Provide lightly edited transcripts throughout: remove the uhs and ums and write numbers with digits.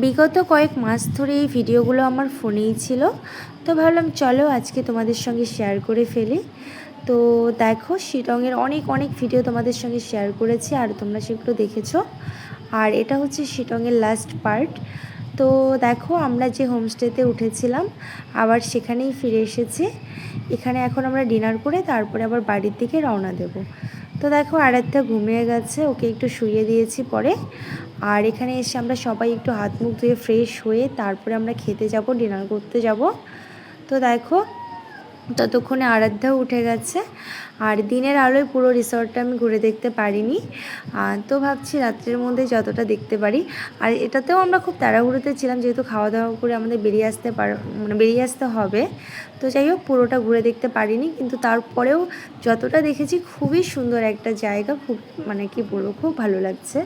বিগত কয়েক মাস ধরে এই ভিডিওগুলো আমার ফোনেই ছিল, তো ভাবলাম চলো আজকে তোমাদের সঙ্গে শেয়ার করে ফেলি। তো দেখো, শিলংয়ের অনেক অনেক ভিডিও তোমাদের সঙ্গে শেয়ার করেছি আর তোমরা সেগুলো দেখেছো। আর এটা হচ্ছে শিলংয়ের লাস্ট পার্ট। তো দেখো, আমরা যে হোমস্টেতে উঠেছিলাম আবার সেখানেই ফিরে এসেছি। এখানে এখন আমরা ডিনার করে তারপরে আবার বাড়ির দিকে রওনা দেব। তো দেখো, আরাধ্যা ঘুমিয়ে গেছে, ওকে একটু শুইয়ে দিয়েছি পরে। আর এখানে এসে আমরা সবাই একটু হাত মুখ ধুয়ে ফ্রেশ হয়ে তারপরে আমরা খেতে যাব, ডিনার করতে যাব। তো দেখো, ততক্ষণে আরাধ্যাও উঠে গেছে। আর দিনের আলোয় পুরো রিসর্টটা আমি ঘুরে দেখতে পারিনি, তো ভাবছি রাত্রের মধ্যে যতটা দেখতে পারি। আর এটাতেও আমরা খুব তাড়াহুড়োতে ছিলাম, যেহেতু খাওয়া দাওয়া করে আমাদের বেরিয়ে আসতে হবে। তো যাই হোক, পুরোটা ঘুরে দেখতে পারিনি, কিন্তু তারপরেও যতটা দেখেছি খুবই সুন্দর একটা জায়গা, খুব কি বলবো, খুব ভালো লাগছে।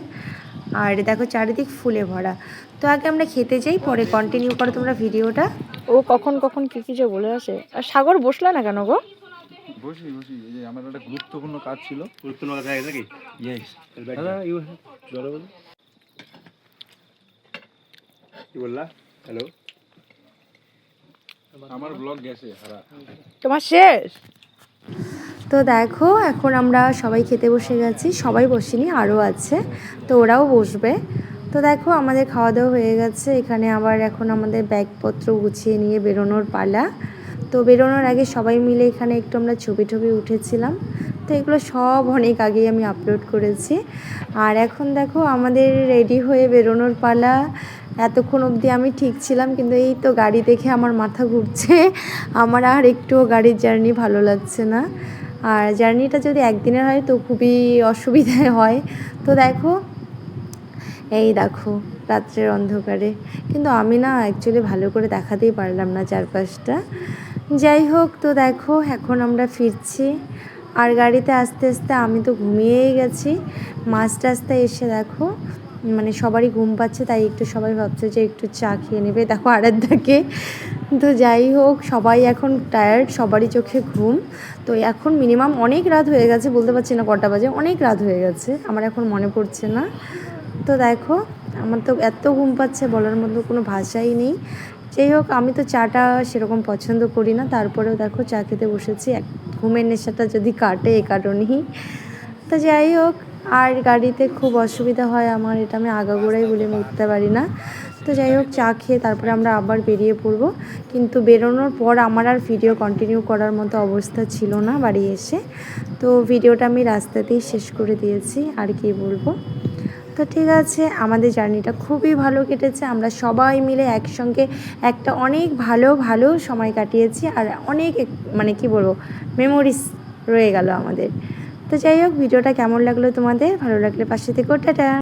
আর দেখো, চারিদিক ফুলে ভরা। তো আগে আমরা খেতে যাই, পরে কন্টিনিউ করো তোমরা ভিডিওটা। ও কখন কখন কি যে বলে আসে। আর সাগর বসলা না কেন গো? বসি এই যে আমার একটা গুরুত্বপূর্ণ কাজ ছিল। গুরুত্বপূর্ণ কাজ হয়ে গেছে কি? ইয়েস দাদা ইউ জলে বল। কি বললা? হ্যালো, আমার ব্লগ গেছে হারা। তোমার শেষ? তো দেখো, এখন আমরা সবাই খেতে বসে গেছি, সবাই বসিনি, আরও আছে, তো ওরাও বসবে। তো দেখো, আমাদের খাওয়া দাওয়া হয়ে গেছে। এখানে আবার এখন আমাদের ব্যাগপত্র গুছিয়ে নিয়ে বেরোনোর পালা। তো বেরোনোর আগে সবাই মিলে এখানে একটু আমরা ছবি উঠেছিলাম। তো এগুলো সব অনেক আগেই আমি আপলোড করেছি। আর এখন দেখো, আমাদের রেডি হয়ে বেরোনোর পালা। এতক্ষণ অবধি আমি ঠিক ছিলাম, কিন্তু এই তো গাড়ি দেখে আমার মাথা ঘুরছে। আমার আর একটুও গাড়ির জার্নি ভালো লাগছে না। আর জার্নিটা যদি একদিনের হয় তো খুবই অসুবিধায় হয়। তো দেখো, এই দেখো রাত্রের অন্ধকারে, কিন্তু আমি না অ্যাকচুয়ালি ভালো করে দেখাতেই পারলাম না চারপাশটা। যাই হোক, তো দেখো এখন আমরা ফিরছি। আর গাড়িতে আস্তে আস্তে আমি তো ঘুমিয়েই গেছি। মাঝ রাস্তায় এসে দেখো সবারই ঘুম পাচ্ছে, তাই একটু সবাই ভাবছে যে একটু চা খেয়ে নেবে, দেখো আরাধ্যাকে। তো যাই হোক, সবাই এখন টায়ার্ড, সবারই চোখে ঘুম। তো এখন মিনিমাম অনেক রাত হয়ে গেছে, বলতে পারছি না কটা বাজে, অনেক রাত হয়ে গেছে, আমার এখন মনে পড়ছে না। তো দেখো, আমার তো এত ঘুম পাচ্ছে, বলার মতো কোনো ভাষাই নেই। যাই হোক, আমি তো চাটা সেরকম পছন্দ করি না, তারপরেও দেখো চা খেতে বসেছি, ঘুমের নেশাটা যদি কাটে এ কারণেই। তো যাই হোক, আর গাড়িতে খুব অসুবিধা হয় আমার, এটা আমি আগাগোড়াই বলে উঠতে পারি না। তো যাই হোক, চা খেয়ে তারপরে আমরা আবার বেরিয়ে পড়বো। কিন্তু বেরোনোর পর আমার আর ভিডিও কন্টিনিউ করার মতো অবস্থা ছিল না বাড়ি এসে। তো ভিডিওটা আমি রাস্তাতেই শেষ করে দিয়েছি, আর কি বলবো। তো ঠিক আছে, আমাদের জার্নিটা খুবই ভালো কেটেছে, আমরা সবাই মিলে একসঙ্গে একটা অনেক ভালো সময় কাটিয়েছি। আর অনেক কি বলবো, মেমোরিজ রয়ে গেল আমাদের। তো যাই হোক, ভিডিওটা কেমন লাগলো তোমাদের? ভালো লাগলে পাশে থেকো, টাটা।